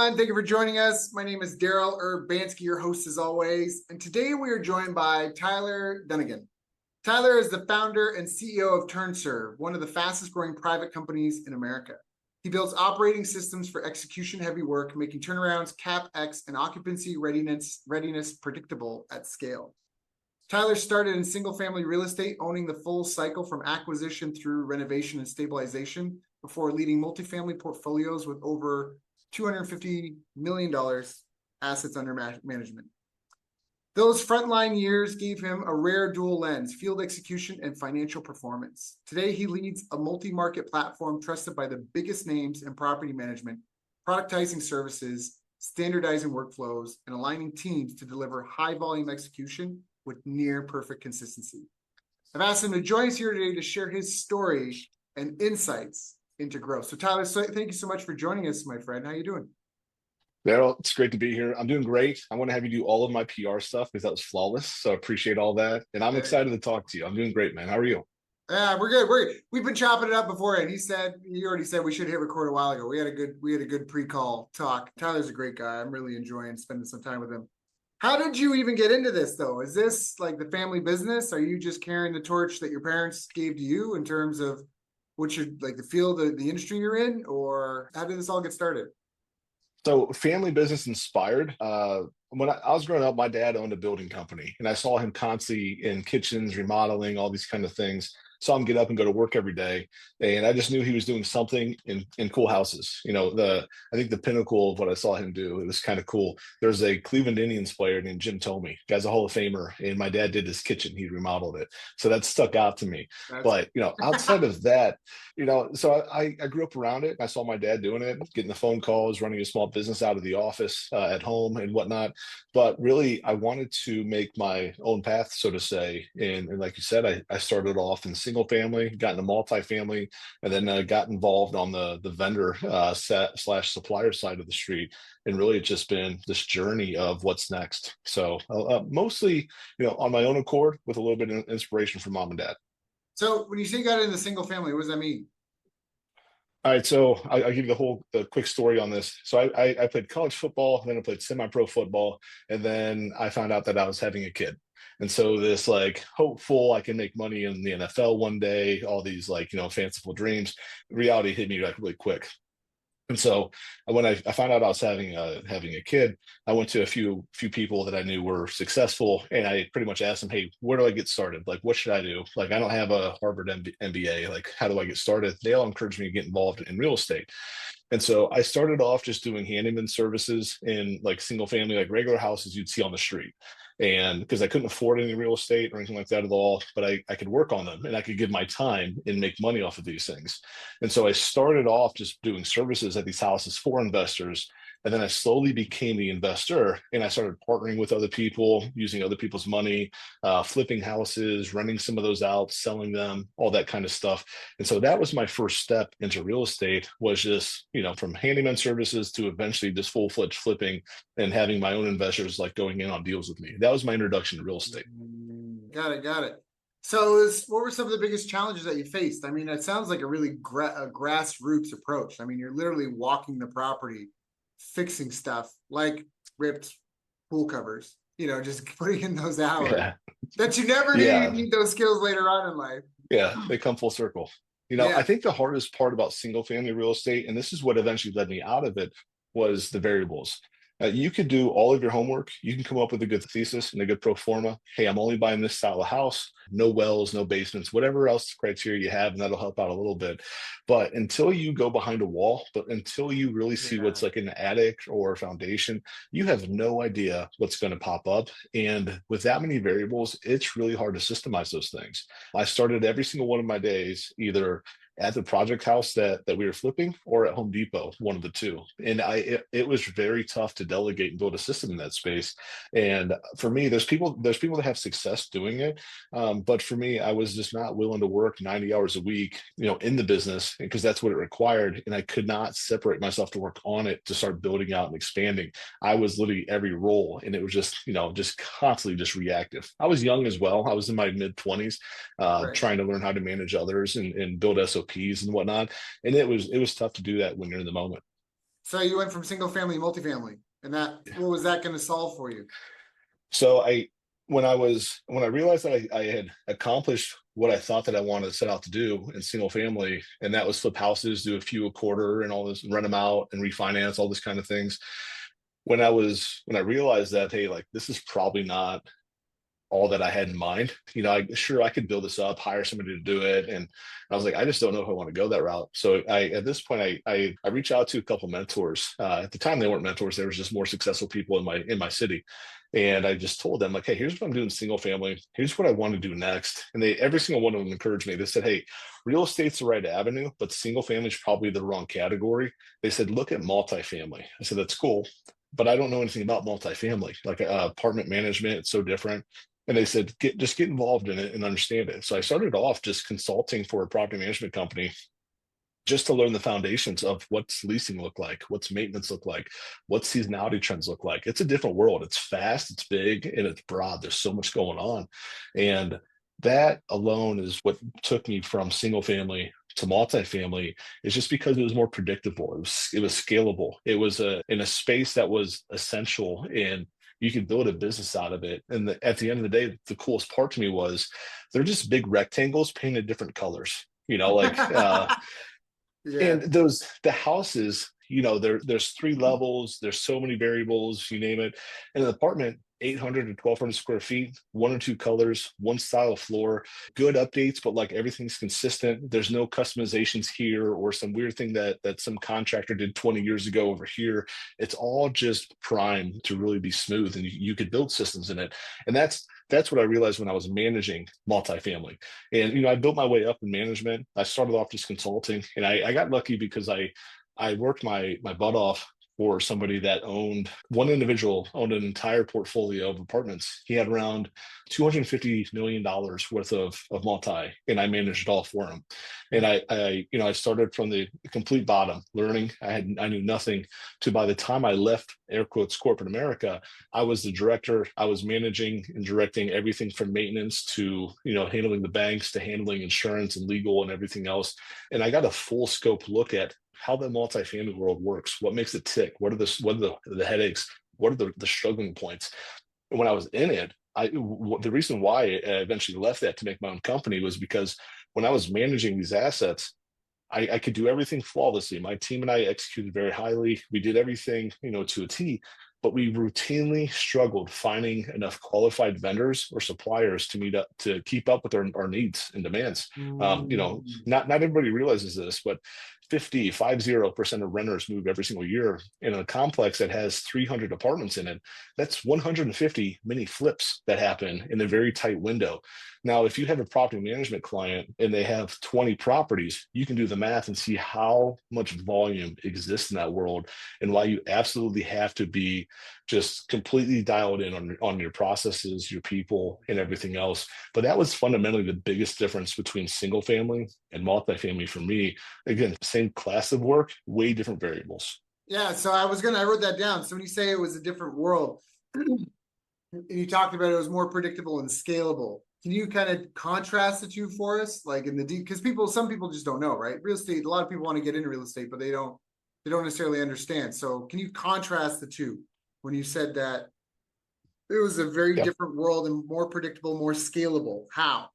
everyone. Thank you for joining us. My name is Daryl Urbanski, your host as always. And today we are joined by Tyler Dunagin. Tyler is the founder and CEO of TurnServe, one of the fastest growing private companies in America. He builds operating systems for execution heavy work, making turnarounds, CapEx, and occupancy readiness predictable at scale. Tyler started in single-family real estate, owning the full cycle from acquisition through renovation and stabilization, before leading multifamily portfolios with over $250 million assets under management. Those frontline years gave him a rare dual lens: field execution and financial performance. Today, he leads a multi-market platform trusted by the biggest names in property management, productizing services, standardizing workflows, and aligning teams to deliver high-volume execution with near-perfect consistency. I've asked him to join us here today to share his story and insights into growth. So Tyler, thank you so much for joining us, my friend. How you doing? Daryl, it's great to be here. I'm doing great. I want to have you do all of my PR stuff because that was flawless. So I appreciate all that. And I'm excited to talk to you. I'm doing great, man. How are you? Yeah, we're good. We've been chopping it up before, and he already said we should hit record a while ago. We had a good pre-call talk. Tyler's a great guy. I'm really enjoying spending some time with him. How did you even get into this, though? Is this like the family business? Are you just carrying the torch that your parents gave to you in terms of what you're like, the field, the industry you're in, or how did this all get started? So family business inspired. When I was growing up, my dad owned a building company, and I saw him constantly in kitchens, remodeling, all these kind of things. Saw him get up and go to work every day, and I just knew he was doing something in cool houses. I think the pinnacle of what I saw him do, it was kind of cool. There's a Cleveland Indians player named Jim Thome. Guy's a Hall of Famer, and my dad did his kitchen. He remodeled it, so that stuck out to me. But outside of that, so I grew up around it. I saw my dad doing it, getting the phone calls, running a small business out of the office at home and whatnot. But really, I wanted to make my own path, so to say. And like you said, I started off in single family, got into multifamily, and then got involved on the vendor slash supplier side of the street. And really, it's just been this journey of what's next. So mostly, on my own accord, with a little bit of inspiration from mom and dad. So when you say you got into single family, what does that mean? All right, so I'll give you the quick story on this. So I played college football, then I played semi-pro football, and then I found out that I was having a kid. And so this like hopeful I can make money in the NFL one day, all these fanciful dreams, reality hit me like really quick. And so when I found out I was having a kid, I went to a few people that I knew were successful, and I pretty much asked them, "Hey, where do I get started? Like, what should I do? Like, I don't have a Harvard MBA. Like, how do I get started?" They all encouraged me to get involved in real estate. And so I started off just doing handyman services in like single family, like regular houses you'd see on the street. And because I couldn't afford any real estate or anything like that at all, but I could work on them and I could give my time and make money off of these things. And so I started off just doing services at these houses for investors. And then I slowly became the investor, and I started partnering with other people, using other people's money, flipping houses, renting some of those out, selling them, all that kind of stuff. And so that was my first step into real estate, was just, from handyman services to eventually just full-fledged flipping and having my own investors like going in on deals with me. That was my introduction to real estate. Got it. So what were some of the biggest challenges that you faced? I mean, it sounds like a really grassroots approach. I mean, you're literally walking the property, fixing stuff like ripped pool covers, just putting in those hours that you never need. You need those skills later on in life. Yeah, they come full circle. I think the hardest part about single family real estate, and this is what eventually led me out of it, was the variables. You could do all of your homework. You can come up with a good thesis and a good pro forma. Hey, I'm only buying this style of house, no wells, no basements, whatever else criteria you have, and that'll help out a little bit. But until you go behind a wall, but until you really see what's like in the attic or foundation, you have no idea what's going to pop up. And with that many variables, it's really hard to systemize those things. I started every single one of my days either at the project house that we were flipping or at Home Depot, one of the two. And it was very tough to delegate and build a system in that space. And for me, there's people that have success doing it. But for me, I was just not willing to work 90 hours a week, in the business, because that's what it required. And I could not separate myself to work on it to start building out and expanding. I was literally every role, and it was just constantly just reactive. I was young as well. I was in my mid 20s, trying to learn how to manage others and build SOPs and whatnot. And it was tough to do that when you're in the moment. So you went from single family to multifamily, and what was that going to solve for you? So when I realized that I had accomplished what I thought that I wanted to set out to do in single family, and that was flip houses, do a few a quarter and all this, and rent them out and refinance, all this kind of things. When I realized that, hey, like this is probably not all that I had in mind. I could build this up, hire somebody to do it. And I was like, I just don't know if I want to go that route. So at this point, I reached out to a couple mentors. At the time, they weren't mentors. They were just more successful people in my city. And I just told them like, hey, here's what I'm doing single family. Here's what I want to do next. And every single one of them encouraged me. They said, hey, real estate's the right avenue, but single family is probably the wrong category. They said, look at multifamily. I said, that's cool, but I don't know anything about multifamily, like apartment management. It's so different. And they said, just get involved in it and understand it. So I started off just consulting for a property management company just to learn the foundations of what's leasing look like, what's maintenance look like, what seasonality trends look like. It's a different world. It's fast, it's big, and it's broad. There's so much going on. And that alone is what took me from single family to multifamily, is just because it was more predictable. It was scalable. It was in a space that was essential, and you could build a business out of it. And at the end of the day, the coolest part to me was they're just big rectangles painted different colors. Yeah. And the houses, there's three levels, there's so many variables, you name it. And an apartment, 800 to 1200 square feet, one or two colors, one style of floor, good updates, but like everything's consistent. There's no customizations here or some weird thing that some contractor did 20 years ago over here. It's all just primed to really be smooth, and you could build systems in it. And that's what I realized when I was managing multifamily. And I built my way up in management. I started off just consulting, and I got lucky because I worked my butt off for somebody that one individual owned an entire portfolio of apartments. He had around $250 million worth of multi, and I managed it all for him. And I started from the complete bottom, learning. I knew nothing, to by the time I left air quotes corporate America, I was the director. I was managing and directing everything from maintenance to handling the banks, to handling insurance and legal and everything else. And I got a full scope look at how the multifamily world works, what makes it tick, what are the headaches, what are the struggling points. And when I was in it, the reason why I eventually left that to make my own company was because when I was managing these assets, I could do everything flawlessly. My team and I executed very highly. We did everything, to a T, but we routinely struggled finding enough qualified vendors or suppliers to keep up with our needs and demands. Not everybody realizes this, but 50% of renters move every single year in a complex that has 300 apartments in it. That's 150 mini flips that happen in a very tight window. Now, if you have a property management client and they have 20 properties, you can do the math and see how much volume exists in that world, and why you absolutely have to be just completely dialed in on your processes, your people, and everything else. But that was fundamentally the biggest difference between single family and multifamily for me. Again, same class of work, way different variables. Yeah. So I wrote that down. So when you say it was a different world, and you talked about it was more predictable and scalable. Can you kind of contrast the two for us? Like because some people just don't know, right? Real estate, a lot of people want to get into real estate, but they don't necessarily understand. So can you contrast the two when you said that it was a very Yeah. different world and more predictable, more scalable? How?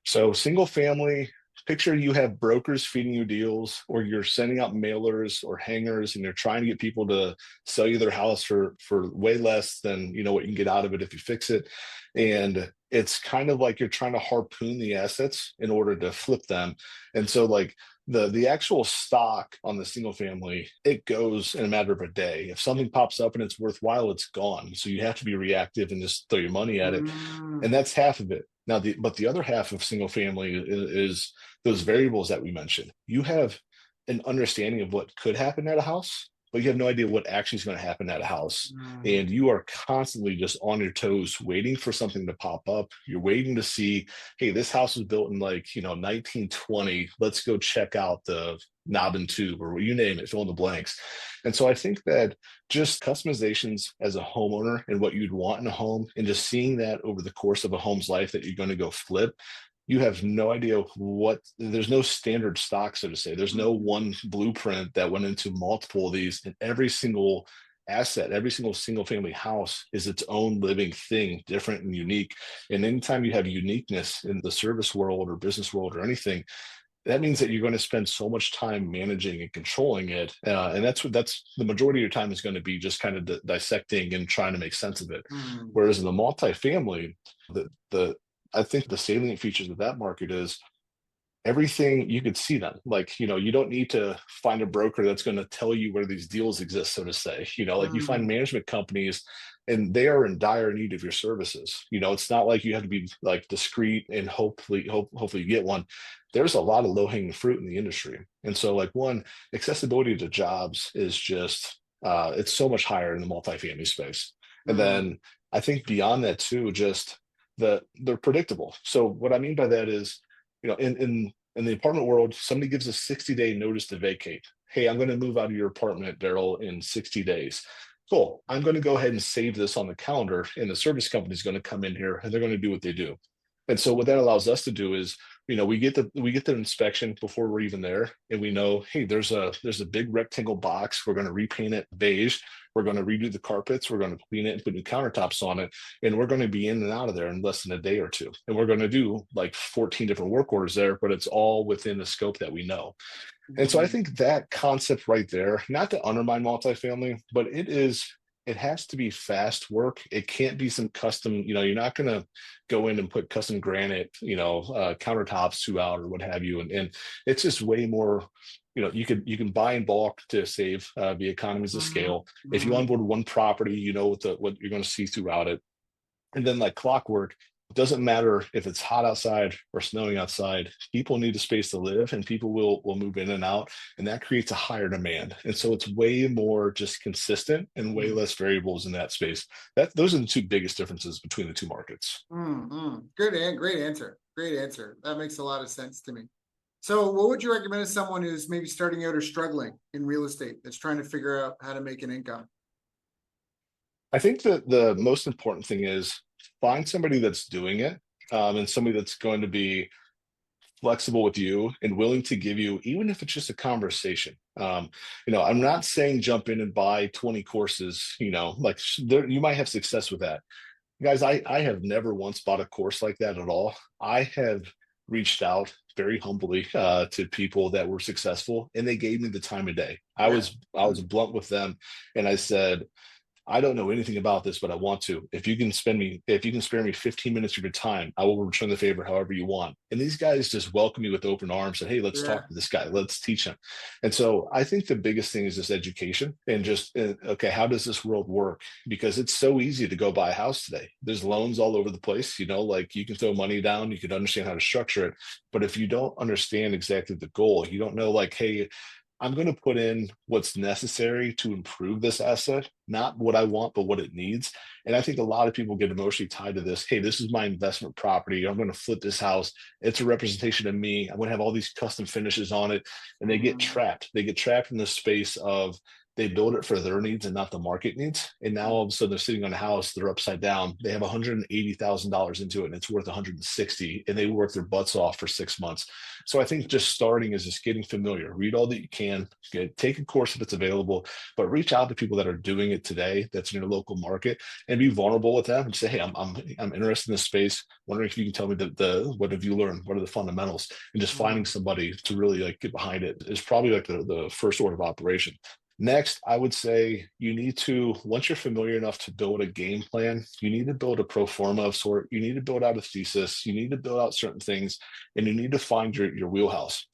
So single family, picture you have brokers feeding you deals, or you're sending out mailers or hangers, and you're trying to get people to sell you their house for way less than what you can get out of it if you fix it. And it's kind of like you're trying to harpoon the assets in order to flip them. And so like the actual stock on the single family, it goes in a matter of a day. If something pops up and it's worthwhile, it's gone. So you have to be reactive and just throw your money at it. And that's half of it. Now, but the other half of single family is those variables that we mentioned. You have an understanding of what could happen at a house, but you have no idea what actually is going to happen at a house. And you are constantly just on your toes, waiting for something to pop up. You're waiting to see, hey, this house was built in 1920. Let's go check out the knob and tube, or you name it, fill in the blanks. And so I think that just customizations as a homeowner and what you'd want in a home, and just seeing that over the course of a home's life that you're going to go flip, you have no idea there's no standard stock, so to say. There's no one blueprint that went into multiple of these, and every single asset, every single family house is its own living thing, different and unique. And anytime you have uniqueness in the service world or business world or anything, that means that you're going to spend so much time managing and controlling it, and that's the majority of your time is going to be just kind of dissecting and trying to make sense of it. Mm. Whereas in the multifamily, the I think the salient features of that market is everything you could see them. Like, you don't need to find a broker that's going to tell you where these deals exist, so to say. Like you find Mm. management companies and they are in dire need of your services. It's not like you have to be like discreet and hopefully you get one. There's a lot of low-hanging fruit in the industry. And so like one, accessibility to jobs is just it's so much higher in the multifamily space. And Mm. then I think beyond that too, just they're predictable. So what I mean by that is, in the apartment world, somebody gives a 60-day notice to vacate. Hey, I'm going to move out of your apartment, Daryl, in 60 days. Cool. I'm going to go ahead and save this on the calendar, and the service company is going to come in here and they're going to do what they do. And so what that allows us to do is, we get the inspection before we're even there, and we know, hey, there's a big rectangle box. We're going to repaint it beige. We're going to redo the carpets. We're going to clean it and put new countertops on it, and we're going to be in and out of there in less than a day or two. And we're going to do like 14 different work orders there, but it's all within the scope that we know. And so I Mm. think that concept right there, not to undermine multifamily, but it has to be fast work. It can't be some custom, you're not going to go in and put custom granite, countertops throughout or what have you. And it's just way more, you can buy in bulk to save the economies of Mm. scale. If you Mm. onboard one property, you know what you're going to see throughout it. And then like clockwork, it doesn't matter if it's hot outside or snowing outside. People need a space to live, and people will move in and out, and that creates a higher demand. And so it's way more just consistent and way Mm. less variables in that space. Those are the two biggest differences between the two markets. Mm. Mm. Good and great answer. Great answer. That makes a lot of sense to me. So, what would you recommend to someone who's maybe starting out or struggling in real estate that's trying to figure out how to make an income? I think that the most important thing is find somebody that's doing it, and somebody that's going to be flexible with you and willing to give you, even if it's just a conversation. I'm not saying jump in and buy 20 courses, like there, you might have success with that. Guys, I have never once bought a course like that at all. I have reached out very humbly to people that were successful, and they gave me the time of day. I Yeah. was I was blunt with them, and I said, I don't know anything about this, but I want to. If you can spare me 15 minutes of your time, I will return the favor however you want. And these guys just welcome me with open arms and, hey, let's Yeah. talk to this guy. Let's teach him. And so I think the biggest thing is just education and just, okay, how does this world work? Because it's so easy to go buy a house today. There's loans all over the place, like you can throw money down, you can understand how to structure it. But if you don't understand exactly the goal, you don't know like, hey, I'm going to put in what's necessary to improve this asset, not what I want, but what it needs. And I think a lot of people get emotionally tied to this. Hey, this is my investment property. I'm going to flip this house. It's a representation of me. I'm going to have all these custom finishes on it. And they get Mm. trapped. They get trapped in the space of they build it for their needs and not the market needs. And now all of a sudden they're sitting on a house, they're upside down. They have $180,000 into it and it's worth 160, and they work their butts off for 6 months. So I think just starting is just getting familiar. Read all that you can, take a course if it's available, but reach out to people that are doing it today that's in your local market and be vulnerable with them and say, hey, I'm interested in this space. Wondering if you can tell me the what have you learned? What are the fundamentals? And just finding Mm. somebody to really like get behind it is probably like the first order of operation. Next, I would say you need to, once you're familiar enough to build a game plan, you need to build a pro forma of sort. You need to build out a thesis. You need to build out certain things, and you need to find your wheelhouse,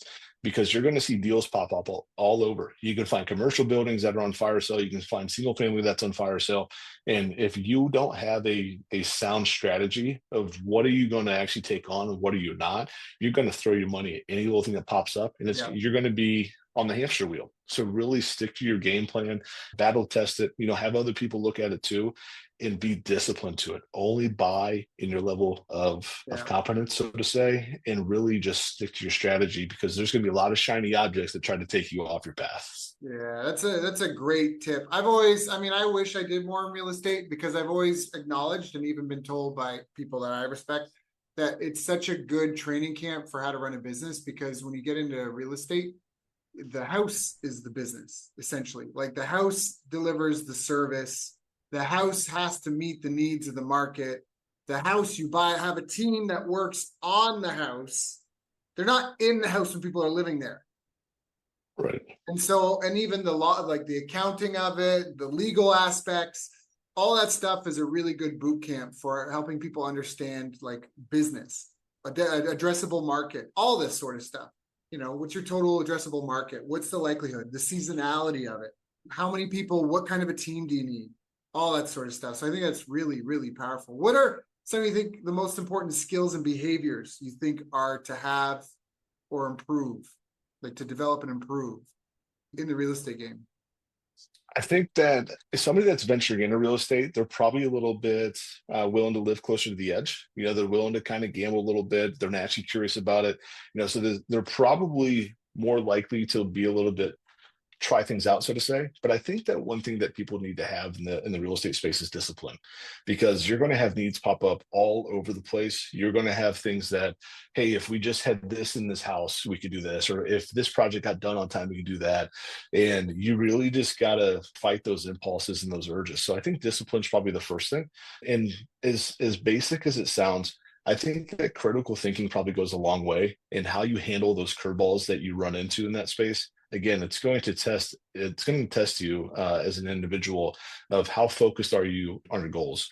because you're going to see deals pop up all over. You can find commercial buildings that are on fire sale. You can find single family that's on fire sale. And if you don't have a sound strategy of what are you going to actually take on and what are you not, you're going to throw your money at any little thing that pops up, and Yeah. you're going to be on the hamster wheel. So really stick to your game plan, battle test it, have other people look at it too, and be disciplined to it. Only buy in your level of Yeah. competence, so to say, and really just stick to your strategy, because there's going to be a lot of shiny objects that try to take you off your path. Yeah, that's a great tip. I wish I did more in real estate because I've always acknowledged and even been told by people that I respect that it's such a good training camp for how to run a business, because when you get into real estate, the house is the business, essentially. Like the house delivers the service. The house has to meet the needs of the market. The house you buy, have a team that works on the house. They're not in the house when people are living there. Right. And so, and even the law, like the accounting of it, the legal aspects, all that stuff is a really good boot camp for helping people understand like business, addressable market, all this sort of stuff. What's your total addressable market? What's the likelihood, the seasonality of it? How many people, what kind of a team do you need? All that sort of stuff. So I think that's really, really powerful. What are some of you think the most important skills and behaviors you think are to have or improve, like to develop and improve in the real estate game? I think that if somebody that's venturing into real estate, they're probably a little bit willing to live closer to the edge. They're willing to kind of gamble a little bit. They're naturally curious about it. So they're probably more likely to be a little bit try things out, so to say. But I think that one thing that people need to have in the real estate space is discipline, because you're going to have needs pop up all over the place. You're going to have things that, hey, if we just had this in this house, we could do this, or if this project got done on time, we could do that. And you really just got to fight those impulses and those urges. So I think discipline is probably the first thing. And as basic as it sounds, I think that critical thinking probably goes a long way in how you handle those curveballs that you run into in that space. Again, it's going to test you as an individual of how focused are you on your goals.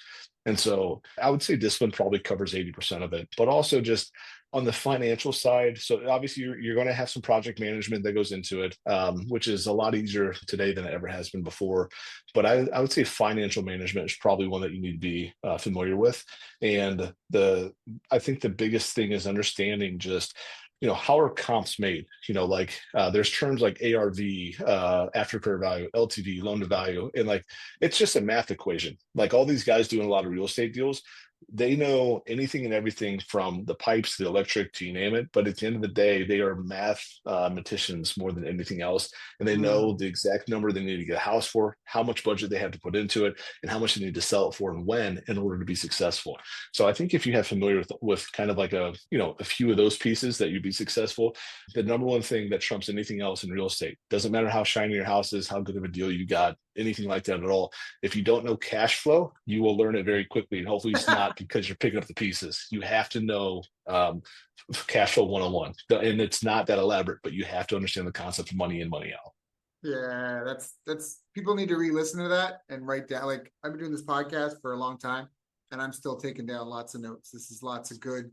And so I would say discipline probably covers 80% of it, but also just on the financial side. So obviously you're going to have some project management that goes into it, which is a lot easier today than it ever has been before. But I would say financial management is probably one that you need to be familiar with. And I think the biggest thing is understanding just, how are comps made? There's terms like ARV, after fair value, LTV, loan to value. And it's just a math equation. Like all these guys doing a lot of real estate deals, they know anything and everything from the pipes to the electric to you name it. But at the end of the day, they are mathematicians more than anything else. And they know the exact number they need to get a house for, how much budget they have to put into it, and how much they need to sell it for and when in order to be successful. So I think if you have familiar with kind of like a few of those pieces that you'd be successful, the number one thing that trumps anything else in real estate, doesn't matter how shiny your house is, how good of a deal you got, anything like that at all. If you don't know cash flow, you will learn it very quickly. And hopefully it's not because you're picking up the pieces. You have to know cash flow 101. And it's not that elaborate, but you have to understand the concept of money in, money out. Yeah, that's people need to re-listen to that and write down. Like I've been doing this podcast for a long time and I'm still taking down lots of notes. This is lots of good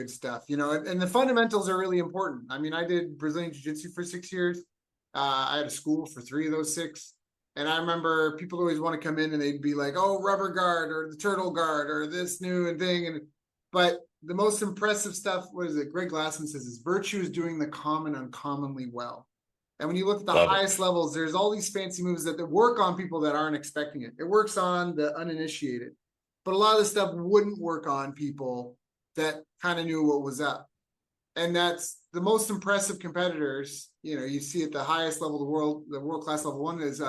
stuff, and the fundamentals are really important. I mean, I did Brazilian Jiu-Jitsu for 6 years. I had a school for 3 of those 6. And I remember people always want to come in and they'd be like, oh, rubber guard or the turtle guard or this new thing. But the most impressive stuff, what is it? Greg Glassman says is virtue is doing the common uncommonly well. And when you look at the highest levels, there's all these fancy moves that work on people that aren't expecting it. It works on the uninitiated. But a lot of the stuff wouldn't work on people that kind of knew what was up. And that's the most impressive competitors, you see at the highest level of the world-class level one is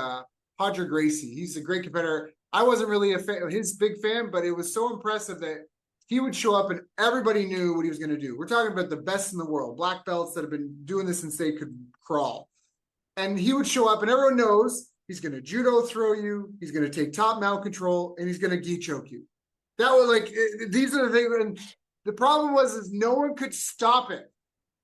Roger Gracie. He's a great competitor. I wasn't really his big fan, but it was so impressive that he would show up and everybody knew what he was going to do. We're talking about the best in the world, black belts that have been doing this since they could crawl. And he would show up and everyone knows he's going to judo throw you, he's going to take top mount control, and he's going to gi choke you. That was these are the things. And the problem is no one could stop it.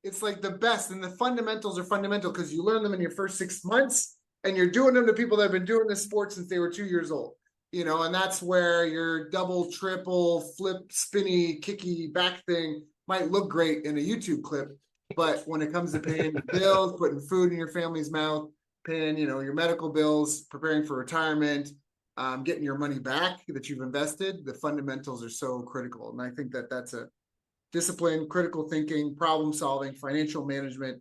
It's like the best, and the fundamentals are fundamental because you learn them in your first 6 months. And you're doing them to people that have been doing this sport since they were 2 years old, and that's where your double, triple, flip, spinny, kicky back thing might look great in a YouTube clip. But when it comes to paying your bills, putting food in your family's mouth, paying, your medical bills, preparing for retirement, getting your money back that you've invested, the fundamentals are so critical. And I think that that's a discipline, critical thinking, problem solving, financial management,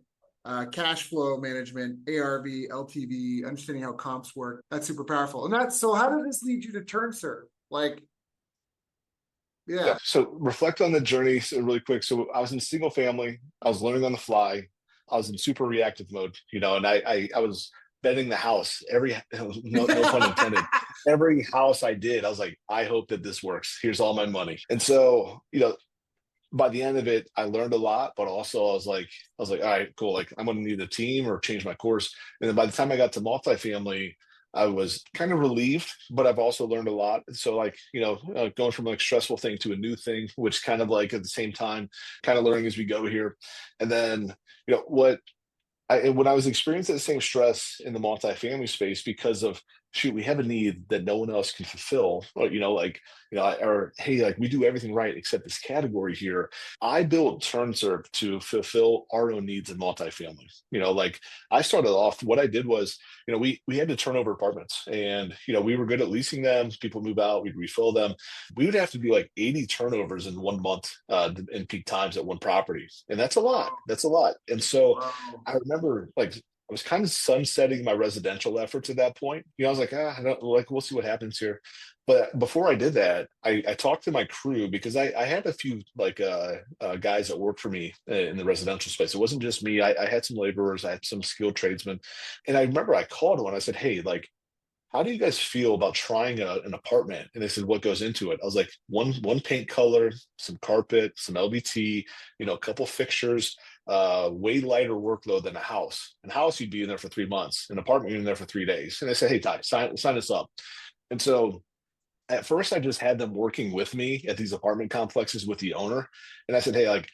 cash flow management, ARV, LTV, understanding how comps work. That's super powerful. And so how did this lead you to TurnServe? Yeah. So reflect on the journey really quick. So I was in single family. I was learning on the fly. I was in super reactive mode, and I was betting the house no pun intended. Every house I did, I was like, I hope that this works. Here's all my money. And so, by the end of it, I learned a lot, but also I was like, all right, cool. Like I'm going to need a team or change my course. And then by the time I got to multifamily, I was kind of relieved, but I've also learned a lot. So like, going from like stressful thing to a new thing, which kind of like at the same time, kind of learning as we go here. And then, what when I was experiencing the same stress in the multifamily space because of shoot, we have a need that no one else can fulfill, or or hey, like we do everything right except this category here. I built TurnServe to fulfill our own needs in multifamily. Like I started off, what I did was, we had to turn over apartments, and we were good at leasing them. People move out, we'd refill them. We would have to do like 80 turnovers in 1 month in peak times at one property, and that's a lot. That's a lot. And so Wow. I remember like I was kind of sunsetting my residential efforts at that point. I was like, I don't like, we'll see what happens here. But before I did that, I talked to my crew because I had a few like guys that worked for me in the residential space. It wasn't just me. I had some laborers, I had some skilled tradesmen, and I remember I called one. I said, hey, like, how do you guys feel about trying an apartment? And they said, what goes into it? I was like, one paint color, some carpet, some LVT, a couple fixtures, way lighter workload than a house. And a house, you'd be in there for 3 months. An apartment, you're in there for 3 days. And they said, hey, Ty, sign us up. And so at first, I just had them working with me at these apartment complexes with the owner. And I said, hey, like,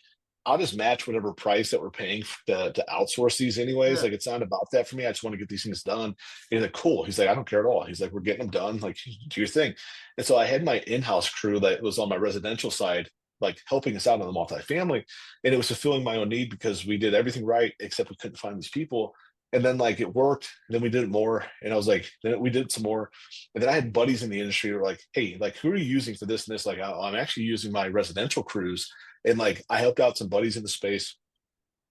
I'll just match whatever price that we're paying to outsource these anyways. Yeah. Like, it's not about that for me. I just want to get these things done. And he's like, cool. He's like, I don't care at all. He's like, we're getting them done. Like, do your thing. And so I had my in-house crew that was on my residential side, like helping us out on the multifamily. And it was fulfilling my own need because we did everything right, except we couldn't find these people. And then like it worked. And then we did it more. And I was like, then we did some more. And then I had buddies in the industry who were like, hey, like, who are you using for this and this? Like, I'm actually using my residential crews. And like, I helped out some buddies in the space.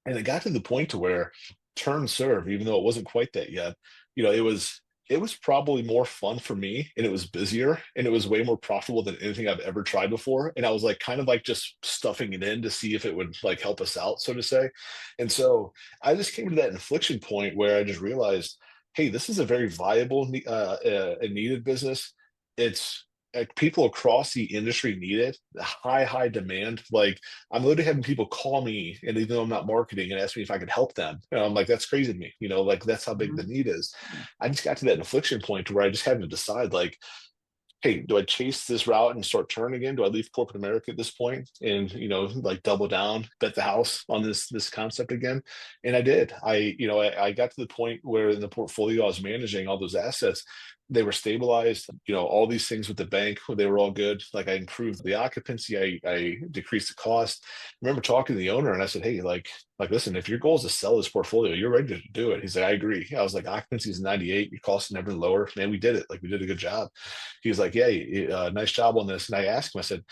And it got to the point to where TurnServe, even though it wasn't quite that yet, it was probably more fun for me, and it was busier, and it was way more profitable than anything I've ever tried before. And I was like kind of like just stuffing it in to see if it would like help us out, so to say. And so I just came to that inflection point where I just realized, hey, this is a very viable and needed business. It's like people across the industry need it. High demand. Like I'm literally having people call me, and even though I'm not marketing, and ask me if I could help them. And I'm like, that's crazy to me. Like that's how big the Mhm. need is. I just got to that inflection point where I just had to decide, like, hey, do I chase this route and start turning again? Do I leave corporate America at this point and like double down, bet the house on this concept again? And I did. I got to the point where in the portfolio I was managing all those assets, they were stabilized. All these things with the bank, they were all good. Like I improved the occupancy, I decreased the cost. I remember talking to the owner, and I said, hey, like, listen, if your goal is to sell this portfolio, you're ready to do it. He's like, I agree. I was like, occupancy is 98, your costs never lower. Man, we did it. Like we did a good job. He was like, yeah, nice job on this. And I asked him, I said,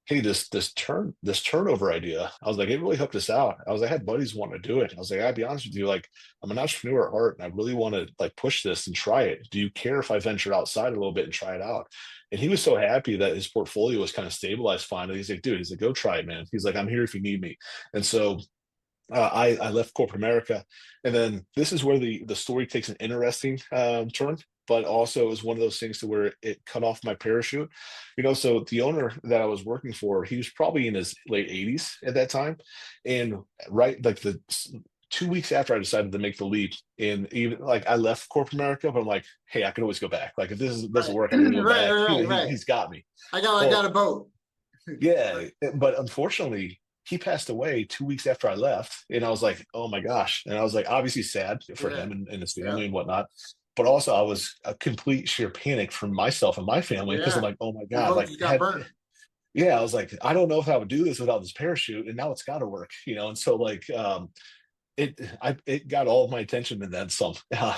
hey, this turnover idea. I was like, it really helped us out. I had buddies wanting to do it. I was like, I'll be honest with you, like I'm an entrepreneur at heart, and I really want to like push this and try it. Do you care if I venture outside a little bit and try it out? And he was so happy that his portfolio was kind of stabilized finally. He's like, dude, he's like, go try it, man. He's like, I'm here if you need me. And so I left corporate America, and then this is where the story takes an interesting turn, but also is one of those things to where it cut off my parachute. So the owner that I was working for, he was probably in his late 80s at that time, and right like the 2 weeks after I decided to make the leap, and even like I left corporate America, but I'm like, hey, I can always go back. Like if this doesn't Right. work, I can go Right, back. right, right, right. He's got me. I got Well, a boat. yeah, but unfortunately, he passed away 2 weeks after I left, and I was like, "Oh my gosh!" And I was like, obviously sad for Yeah. him and his Yeah. family and whatnot, but also I was a complete sheer panic for myself and my family because I'm Yeah. like, "Oh my Your god!" boat Like, just got burnt. yeah, I was like, I don't know if I would do this without this parachute, and now it's got to work. And so like, it got all of my attention and then some.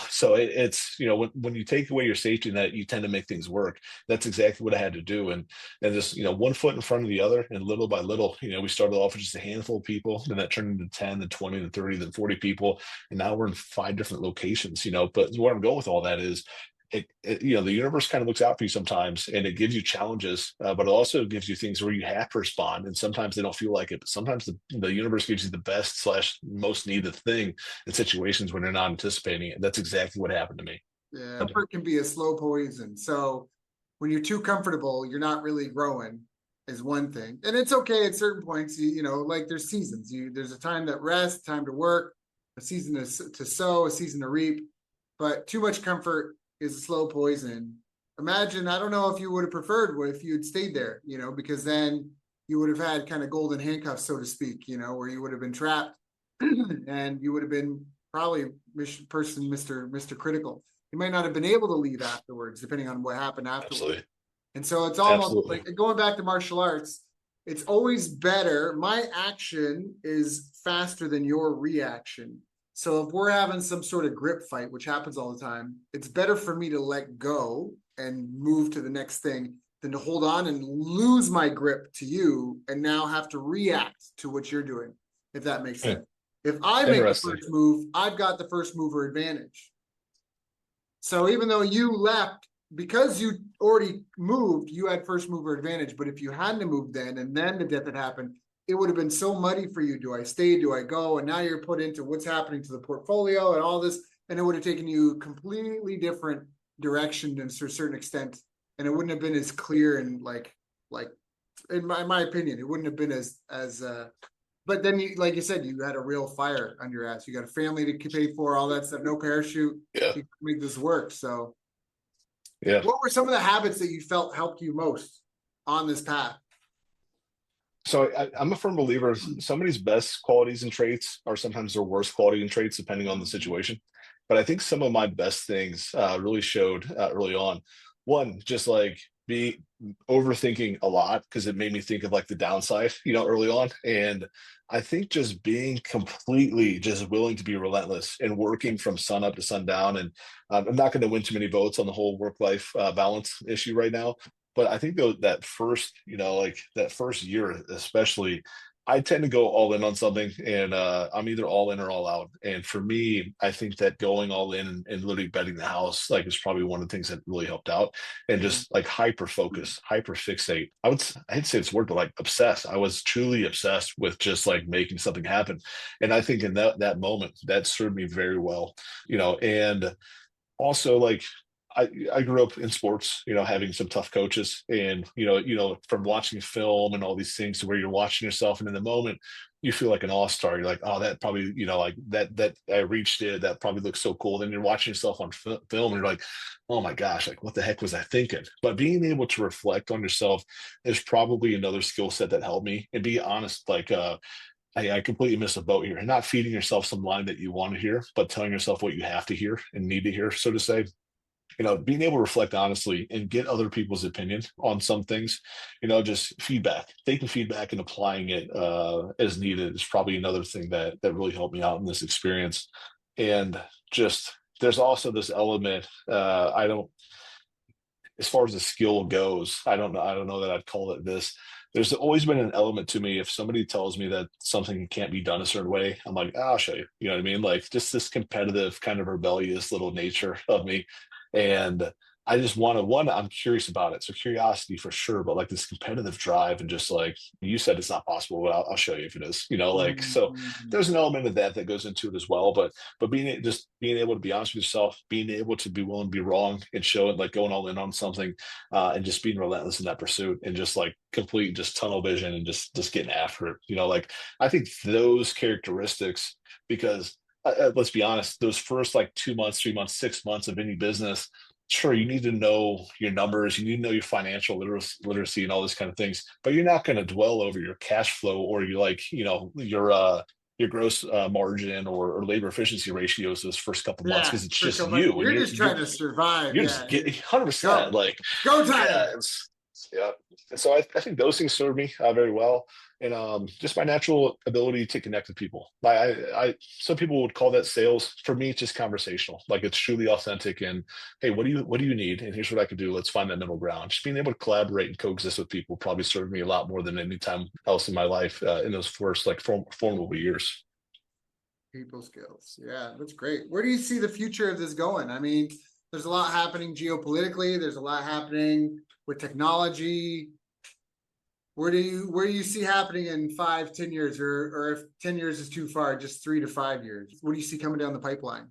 So it's when you take away your safety net, you tend to make things work. That's exactly what I had to do, and just one foot in front of the other, and little by little, we started off with just a handful of people, then that turned into 10, then 20, then 30, then 40 people, and now we're in 5 different locations. But where I'm going with all that is the universe kind of looks out for you sometimes, and it gives you challenges, but it also gives you things where you have to respond, and sometimes they don't feel like it, but sometimes the universe gives you the best slash most needed thing in situations when you're not anticipating it. That's exactly what happened to me. Yeah. Comfort can be a slow poison. So when you're too comfortable, you're not really growing. is one thing. And it's okay at certain points, like there's seasons. There's a time that rest, time to work, a season to sow, a season to reap. But too much comfort is a slow poison. Imagine, I don't know if you would have preferred if you had stayed there, because then you would have had kind of golden handcuffs, so to speak, where you would have been trapped and you would have been probably Mr. Critical. You might not have been able to leave afterwards, depending on what happened afterwards. Absolutely. And so it's almost like going back to martial arts, it's always better. My action is faster than your reaction. So if we're having some sort of grip fight, which happens all the time, it's better for me to let go and move to the next thing than to hold on and lose my grip to you and now have to react to what you're doing, if that makes sense. If I make the first move, I've got the first mover advantage. So even though you left, because you already moved, you had first mover advantage. But if you hadn't moved then, and then the death had happened, it would have been so muddy for you. Do I stay? Do I go? And now you're put into what's happening to the portfolio and all this. And it would have taken you completely different direction to a certain extent. And it wouldn't have been as clear and like in my opinion, it wouldn't have been as but then you, like you said, you had a real fire on your ass. You got a family to pay for, all that stuff, no parachute. Yeah. You make this work. So yeah. What were some of the habits that you felt helped you most on this path? So I'm a firm believer somebody's best qualities and traits are sometimes their worst quality and traits, depending on the situation. But I think some of my best things really showed early on. One, just like be overthinking a lot because it made me think of like the downside, early on. And I think just being completely just willing to be relentless and working from sun up to sundown. And I'm not going to win too many votes on the whole work-life balance issue right now. But I think though that first, like that first year, especially, I tend to go all in on something and I'm either all in or all out. And for me, I think that going all in and literally betting the house, like is probably one of the things that really helped out and just like hyper focus, hyper fixate. I'd say it's word, but like obsessed. I was truly obsessed with just like making something happen. And I think in that moment, that served me very well, and also like I grew up in sports, having some tough coaches and, from watching film and all these things to where you're watching yourself. And in the moment, you feel like an all-star. You're like, oh, that probably, like that I reached it. That probably looks so cool. Then you're watching yourself on film and you're like, oh my gosh, like what the heck was I thinking? But being able to reflect on yourself is probably another skill set that helped me. And be honest, like, I completely missed the boat here. And not feeding yourself some line that you want to hear, but telling yourself what you have to hear and need to hear, so to say. Being able to reflect honestly and get other people's opinion on some things, just feedback, taking feedback and applying it as needed is probably another thing that really helped me out in this experience. And just, there's also this element, as far as the skill goes, I don't know that I'd call it this. There's always been an element to me. If somebody tells me that something can't be done a certain way, I'm like, I'll show you. You know what I mean? Like just this competitive kind of rebellious little nature of me. And I just I'm curious about it. So curiosity for sure, but like this competitive drive and just like you said, it's not possible, but I'll show you if it is, so there's an element of that goes into it as well. But being able to be honest with yourself, being able to be willing to be wrong and show it, like going all in on something and just being relentless in that pursuit and just like complete just tunnel vision and just getting after it, like I think those characteristics, because let's be honest, those first like 2 months, 3 months, 6 months of any business, sure, you need to know your numbers, you need to know your financial literacy and all these kind of things, but you're not going to dwell over your cash flow or your gross margin or labor efficiency ratios those first couple months because it's just you. You're just trying to survive. You're just getting 100%. Like go time. Yeah. And so I think those things serve me very well. And just my natural ability to connect with people. Some people would call that sales. For me, it's just conversational. Like it's truly authentic. And hey, what do you need? And here's what I can do. Let's find that middle ground. Just being able to collaborate and coexist with people probably served me a lot more than any time else in my life in those first like formidable years. People skills. Yeah, that's great. Where do you see the future of this going? I mean, there's a lot happening geopolitically. There's a lot happening with technology. Where do you see happening in 5-10 years, or if 10 years is too far, just 3 to 5 years? What do you see coming down the pipeline?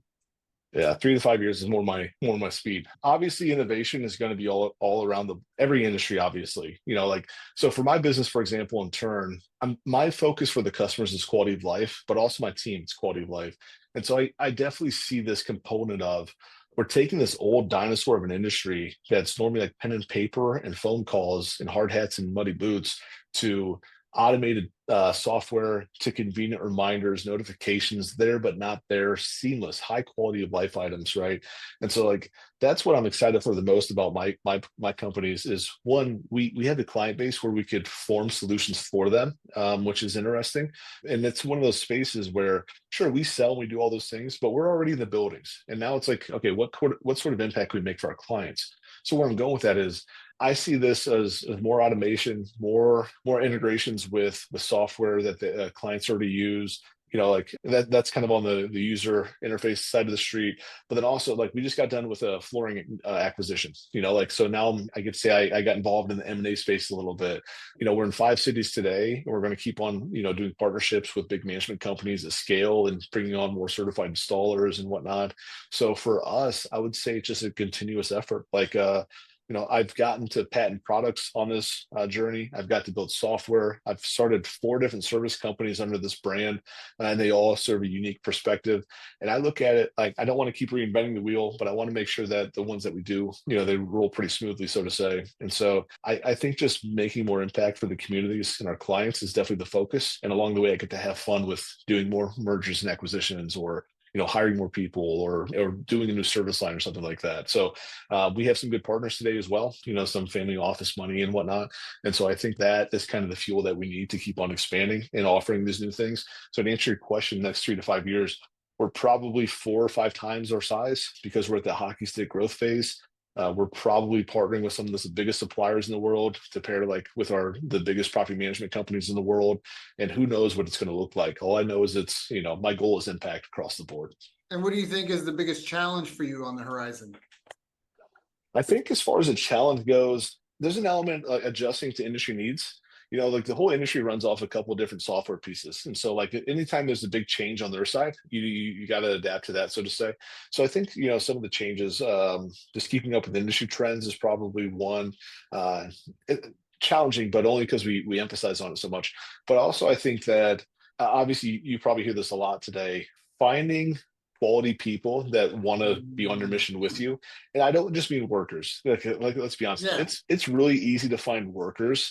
Yeah, 3 to 5 years is more my speed. Obviously, innovation is going to be all around every industry, obviously. Like so for my business, for example, in turn, my focus for the customers is quality of life, but also my team's quality of life. And so I definitely see this component of we're taking this old dinosaur of an industry that's normally like pen and paper and phone calls and hard hats and muddy boots to automated software to convenient reminders, notifications there, but not there, seamless, high quality of life items, right? And so like that's what I'm excited for the most about my companies is one, we have a client base where we could form solutions for them, which is interesting. And it's one of those spaces where sure we sell and we do all those things, but we're already in the buildings. And now it's like, okay, what sort of impact can we make for our clients? So where I'm going with that is I see this as more automation, more integrations with software that the clients already use. Like that's kind of on the user interface side of the street. But then also like we just got done with a flooring acquisition. Like so now I get to say I got involved in the M&A space a little bit. We're in 5 cities today, and we're going to keep on doing partnerships with big management companies at scale and bringing on more certified installers and whatnot. So for us, I would say it's just a continuous effort. Like I've gotten to patent products on this journey. I've got to build software. I've started 4 different service companies under this brand, and they all serve a unique perspective. And I look at it like I don't want to keep reinventing the wheel, but I want to make sure that the ones that we do, they roll pretty smoothly, so to say. And so I think just making more impact for the communities and our clients is definitely the focus. And along the way, I get to have fun with doing more mergers and acquisitions or hiring more people or doing a new service line or something like that. So we have some good partners today as well, some family office money and whatnot. And so I think that is kind of the fuel that we need to keep on expanding and offering these new things. So to answer your question, next 3 to 5 years, we're probably 4 or 5 times our size because we're at the hockey stick growth phase. We're probably partnering with some of the biggest suppliers in the world to pair like with the biggest property management companies in the world. And who knows what it's going to look like. All I know is my goal is impact across the board. And what do you think is the biggest challenge for you on the horizon? I think as far as the challenge goes, there's an element adjusting to industry needs. Like the whole industry runs off a couple of different software pieces, and so like anytime there's a big change on their side, you got to adapt to that, so to say. So I think some of the changes, just keeping up with industry trends is probably one. Uh, Challenging, but only because we emphasize on it so much. But also, I think that obviously you probably hear this a lot today. Finding quality people that want to be on your mission with you. And I don't just mean workers. Like let's be honest, Yeah, it's really easy to find workers.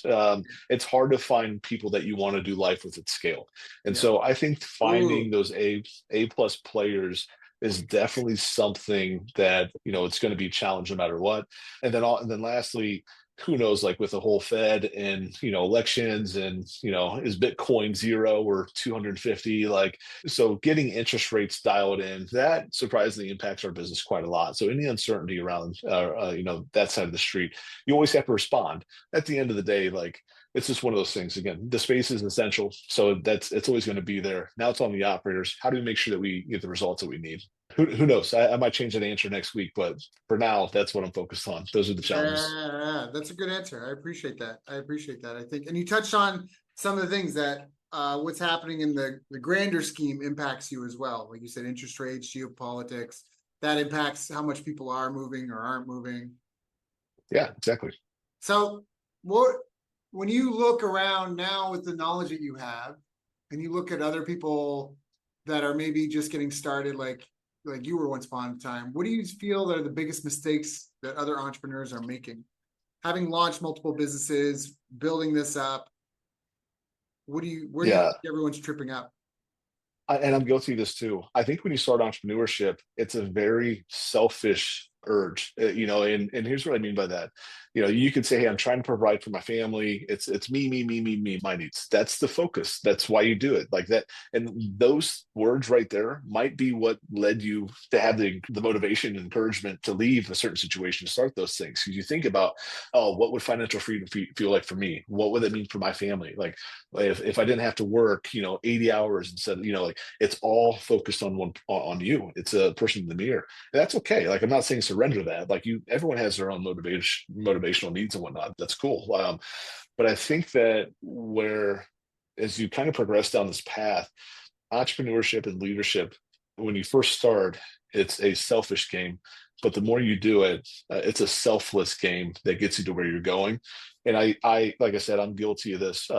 It's hard to find people that you want to do life with at scale. And yeah. so I think Ooh, finding those A plus players is definitely something that it's going to be a challenge no matter what. And then lastly, who knows, like with the whole Fed and elections and is Bitcoin 0 or 250, like so getting interest rates dialed in, that surprisingly impacts our business quite a lot. So any uncertainty around that side of the street, you always have to respond. At the end of the day, like it's just one of those things. Again, the space is essential, so it's always going to be there. Now it's on the operators. How do we make sure that we get the results that we need? Who knows? I might change that answer next week, but for now, that's what I'm focused on. Those are the challenges. yeah, that's a good answer. I appreciate that. I think, and you touched on some of the things that what's happening in the grander scheme impacts you as well. Like you said, interest rates, geopolitics, that impacts how much people are moving or aren't moving. Yeah, exactly. So what when you look around now with the knowledge that you have, and you look at other people that are maybe just getting started, like you were once upon a time, what do you feel that are the biggest mistakes that other entrepreneurs are making? Having launched multiple businesses, building this up, where do you Yeah, think everyone's tripping up? and I'm guilty of this too. I think when you start entrepreneurship, it's a very selfish urge, and here's what I mean by that. You could say, "Hey, I'm trying to provide for my family. It's me, my needs." That's the focus. That's why you do it like that. And those words right there might be what led you to have the motivation and encouragement to leave a certain situation to start those things. Because you think about, oh, what would financial freedom feel like for me? What would that mean for my family? Like if I didn't have to work, 80 hours instead, like it's all focused on you. It's a person in the mirror. And that's okay. Like I'm not saying surrender that. Like everyone has their own motivational needs and whatnot. That's cool. But I think that as you kind of progress down this path, entrepreneurship and leadership, when you first start, it's a selfish game. But the more you do it, it's a selfless game that gets you to where you're going. And like I said, I'm guilty of this.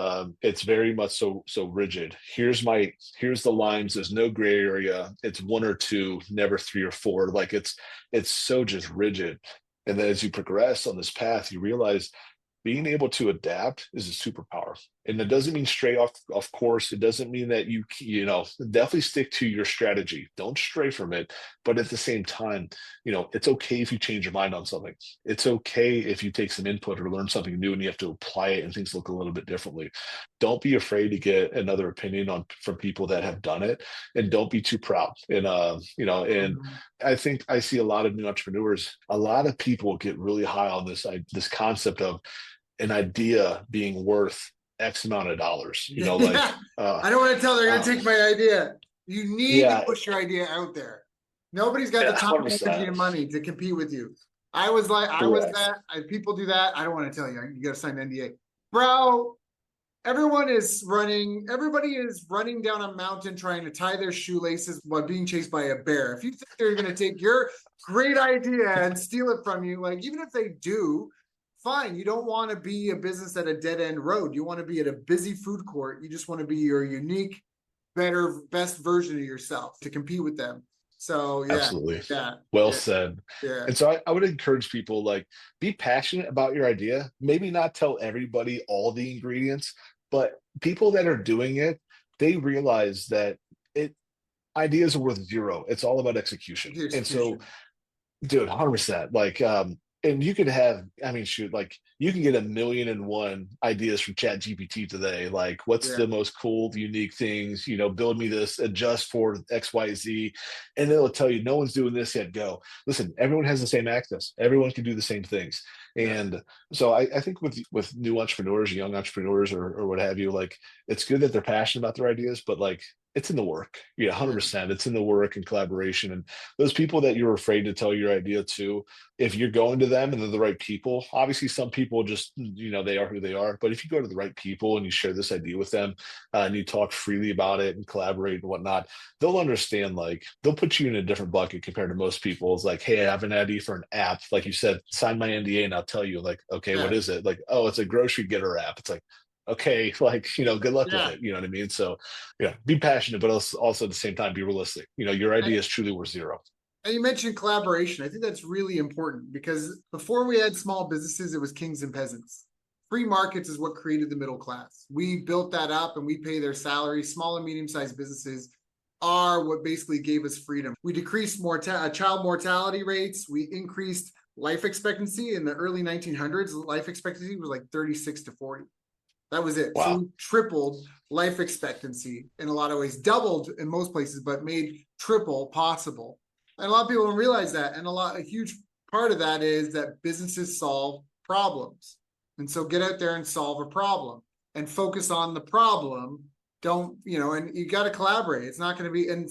It's very much so rigid. Here's the lines. There's no gray area. It's one or two, never three or four. Like it's so just rigid. And then as you progress on this path, you realize being able to adapt is a superpower. And it doesn't mean straight off course. It doesn't mean that definitely stick to your strategy. Don't stray from it. But at the same time, it's okay if you change your mind on something. It's okay if you take some input or learn something new and you have to apply it and things look a little bit differently. Don't be afraid to get another opinion from people that have done it, and don't be too proud. And I think I see a lot of new entrepreneurs, a lot of people get really high on this concept of an idea being worth X amount of dollars. I don't want to tell they're going to take my idea. You need to push your idea out there. Nobody's got the time, energy, and money to compete with you. I was that. People do that. I don't want to tell you. You got to sign an NDA, bro. Everybody is running down a mountain trying to tie their shoelaces while being chased by a bear. If you think they're going to take your great idea and steal it from you, like, even if they do, fine. You don't want to be a business at a dead end road. You want to be at a busy food court. You just want to be your unique, best version of yourself to compete with them. So yeah, absolutely. Well said. Yeah. And so I would encourage people, like, be passionate about your idea. Maybe not tell everybody all the ingredients, but people that are doing it, they realize that ideas are worth zero. It's all about execution. And so, dude, 100%. Like, and you could have, shoot, like, you can get 1,000,001 ideas from Chat GPT today. Like, what's the most cool, unique things, build me this, adjust for XYZ. And it'll tell you, no one's doing this yet. Go. Listen, everyone has the same access. Everyone can do the same things. And so I think with new entrepreneurs, young entrepreneurs, or what have you, like, it's good that they're passionate about their ideas, but, like, it's in the work. 100%. It's in the work and collaboration. And those people that you're afraid to tell your idea to, if you're going to them and they're the right people, obviously some people just, they are who they are. But if you go to the right people and you share this idea with them, and you talk freely about it and collaborate and whatnot, they'll understand. Like, they'll put you in a different bucket compared to most people. It's like, hey, I have an idea for an app. Like you said, sign my NDA and I'll tell you. Like, okay, what is it? Like, oh, it's a grocery getter app. It's like, okay, like, good luck with it. You know what I mean? So be passionate, but also at the same time, be realistic. Your idea is truly worth zero. And you mentioned collaboration. I think that's really important, because before we had small businesses, it was kings and peasants. Free markets is what created the middle class. We built that up and we pay their salaries. Small and medium-sized businesses are what basically gave us freedom. We decreased child mortality rates. We increased life expectancy. In the early 1900s, life expectancy was like 36 to 40. That was it. Wow. So we tripled life expectancy in a lot of ways, doubled in most places, but made triple possible. And a lot of people don't realize that. And a huge part of that is that businesses solve problems. And so get out there and solve a problem and focus on the problem. Don't, and you got to collaborate. It's not going to be, and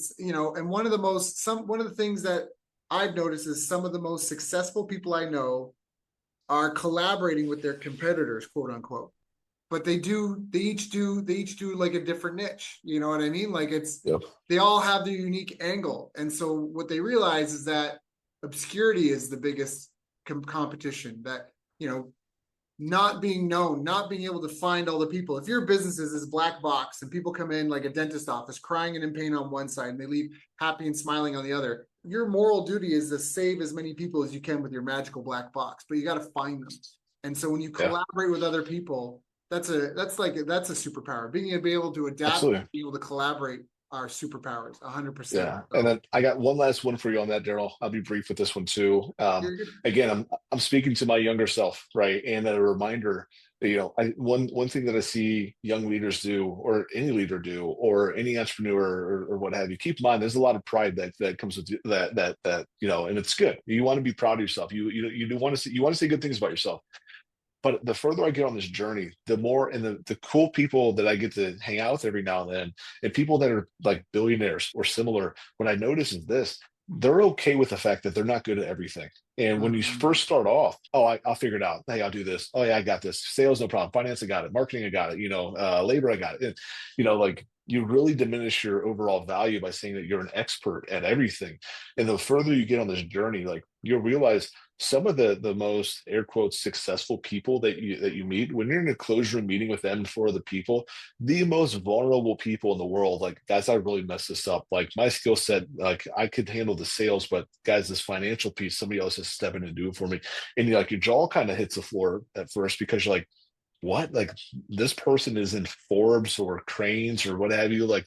one of the things that I've noticed is some of the most successful people I know are collaborating with their competitors, quote unquote. But they each do like a different niche. You know what I mean? Like, they all have their unique angle. And so what they realize is that obscurity is the biggest competition, that, not being known, not being able to find all the people. If your business is this black box and people come in like a dentist office crying and in pain on one side and they leave happy and smiling on the other, your moral duty is to save as many people as you can with your magical black box, but you got to find them. And so when you collaborate with other people, that's a superpower. Being able to adapt, and be able to collaborate are superpowers, 100%. Yeah. And then I got one last one for you on that, Daryl. I'll be brief with this one too. Again, I'm speaking to my younger self, right? And a reminder that, one thing that I see young leaders do, or any leader do, or any entrepreneur or what have you, keep in mind, there's a lot of pride that comes with that, and it's good. You want to be proud of yourself. You do want to say good things about yourself. But the further I get on this journey, the more, and the cool people that I get to hang out with every now and then, and people that are like billionaires or similar, what I notice is this: they're okay with the fact that they're not good at everything. And when you Mhm. first start off, oh, I'll figure it out. Hey, I'll do this. Oh yeah, I got this. Sales, no problem. Finance, I got it. Marketing, I got it. Labor, I got it. And, like you really diminish your overall value by saying that you're an expert at everything. And the further you get on this journey, like you'll realize some of the most air quotes successful people that you meet when you're in a closed room meeting with them for other people, the most vulnerable people in the world, like, guys, I really messed this up. Like my skill set, like I could handle the sales, but guys, this financial piece, somebody else is stepping in and do it for me. And you're like your jaw kind of hits the floor at first because you're like, what? Like this person is in Forbes or Cranes or what have you. Like,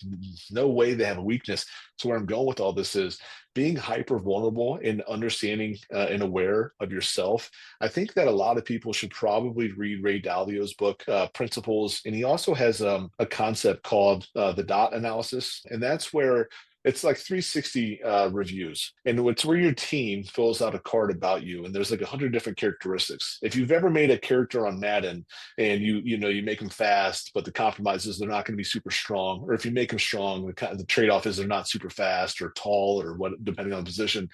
no way they have a weakness. So where I'm going with all this is being hyper vulnerable and understanding and aware of yourself. I think that a lot of people should probably read Ray Dalio's book, Principles. And he also has a concept called the dot analysis. And that's where it's like 360 reviews, and it's where your team fills out a card about you, and there's like 100 different characteristics. If you've ever made a character on Madden, and you make them fast, but the compromise is they're not going to be super strong, or if you make them strong, the trade-off is they're not super fast or tall or what, depending on the position.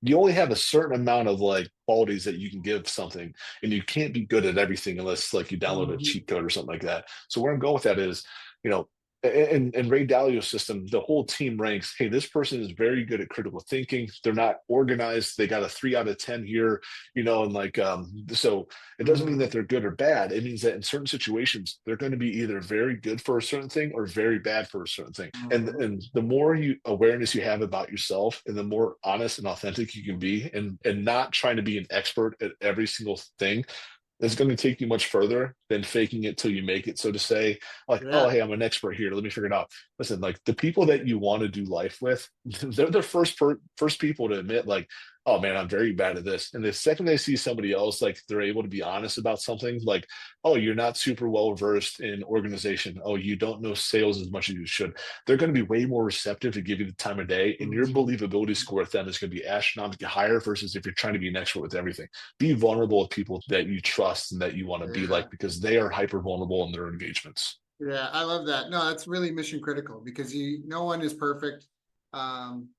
You only have a certain amount of like qualities that you can give something, and you can't be good at everything unless like you download a Mhm. cheat code or something like that. So where I'm going with that is, you know in Ray Dalio's system, the whole team ranks, hey, this person is very good at critical thinking. They're not organized. They got a 3 out of 10 here, and like, so it doesn't mean that Mhm. they're good or bad. It means that in certain situations, they're going to be either very good for a certain thing or very bad for a certain thing. Mhm. And the more awareness you have about yourself, and the more honest and authentic you can be, and not trying to be an expert at every single thing, it's going to take you much further than faking it till you make it. So to say, like, oh, Yeah. hey, I'm an expert here. Let me figure it out. Listen, like the people that you want to do life with, they're the first people to admit, like, oh man, I'm very bad at this. And the second they see somebody else, like they're able to be honest about something, like, oh, you're not super well versed in organization. Oh, you don't know sales as much as you should. They're going to be way more receptive to give you the time of day, and your Mhm. believability score with them is going to be astronomically higher versus if you're trying to be an expert with everything. Be vulnerable with people that you trust and that you want to be Yeah. like, because they are hyper vulnerable in their engagements. Yeah, I love that. No, that's really mission critical because no one is perfect. Um,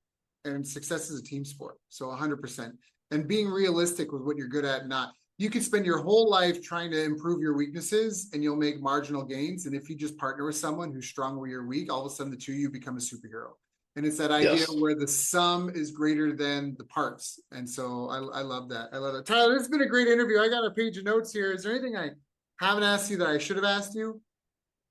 and success is a team sport. So 100%. And being realistic with what you're good at, not you could spend your whole life trying to improve your weaknesses and you'll make marginal gains. And if you just partner with someone who's strong where you're weak, all of a sudden the two of you become a superhero. And it's that idea Yes. where the sum is greater than the parts. And so I love that. I love it. Tyler, this has been a great interview. I got a page of notes here. Is there anything I haven't asked you that I should have asked you?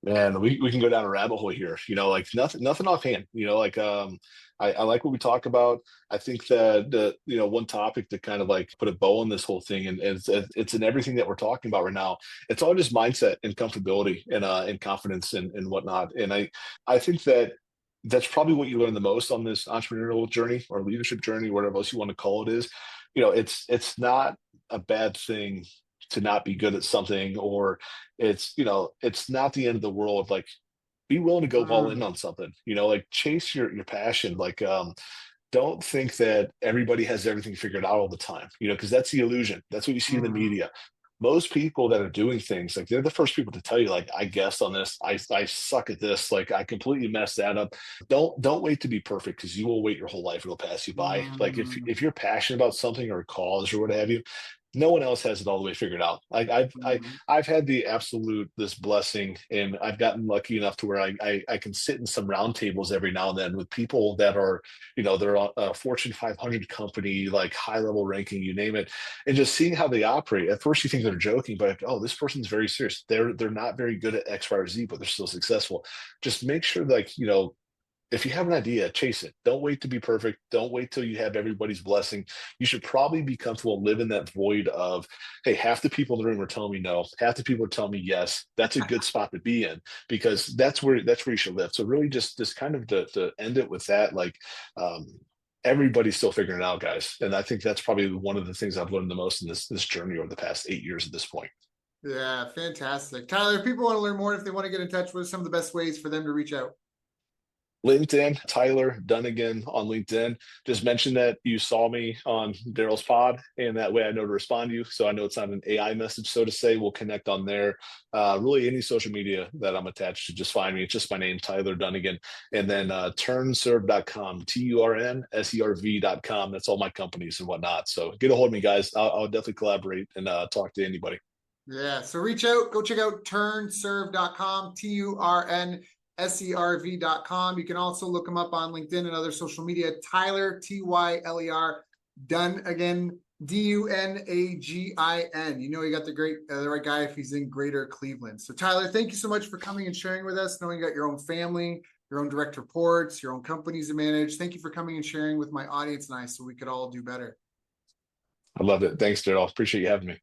Man, we can go down a rabbit hole here. Like nothing offhand. Like I like what we talk about. I think that the one topic to kind of like put a bow on this whole thing, and it's in everything that we're talking about right now. It's all just mindset and comfortability and confidence and whatnot. And I think that that's probably what you learn the most on this entrepreneurial journey or leadership journey, whatever else you want to call it is. It's not a bad thing to not be good at something, or it's not the end of the world. Like, be willing to go all in Mm, on something, like chase your passion. Like, don't think that everybody has everything figured out all the time, because that's the illusion. That's what you see in the mm, media. Most people that are doing things, like, they're the first people to tell you, like, I guessed on this, I suck at this, like I completely messed that up. Don't wait to be perfect, because you will wait your whole life, it'll pass you by. Like, if mm, you're passionate about something or a cause or what have you, no one else has it all the way figured out. Like, mm, I've had the absolute this blessing, and I've gotten lucky enough to where I can sit in some round tables every now and then with people that are, they're a Fortune 500 company, like high level ranking, you name it, and just seeing how they operate. At first, you think they're joking, but oh, this person's very serious. They're not very good at X, Y, or Z, but they're still successful. Just make sure, like, if you have an idea, chase it. Don't wait to be perfect. Don't wait till you have everybody's blessing. You should probably be comfortable living that void of, hey, half the people in the room are telling me no, half the people are telling me yes. That's a good spot to be in, because that's where you should live. So really, just kind of to end it with that, like, um, everybody's still figuring it out, guys. And I think that's probably one of the things I've learned the most in this journey over the past 8 years at this point. yeah, fantastic. Tyler, if people want to learn more, if they want to get in touch with some of the best ways for them to reach out. LinkedIn, Tyler Dunagin on LinkedIn. Just mention that you saw me on Daryl's pod, and that way I know to respond to you. So I know it's not an AI message, so to say. We'll connect on there. Really, any social media that I'm attached to, just find me. It's just my name, Tyler Dunagin. And then TurnServe.com, TURNSERV.com. That's all my companies and whatnot. So get a hold of me, guys. I'll definitely collaborate and talk to anybody. Yeah, so reach out, go check out TurnServe.com, TURNSERV.com. You can also look him up on LinkedIn and other social media. Tyler, Tyler, Dunagin, Dunagin. You know, you got the right guy if he's in Greater Cleveland. So Tyler, thank you so much for coming and sharing with us, knowing you got your own family, your own direct reports, your own companies to manage. Thank you for coming and sharing with my audience and I so we could all do better. I love it. Thanks, Daryl. Appreciate you having me.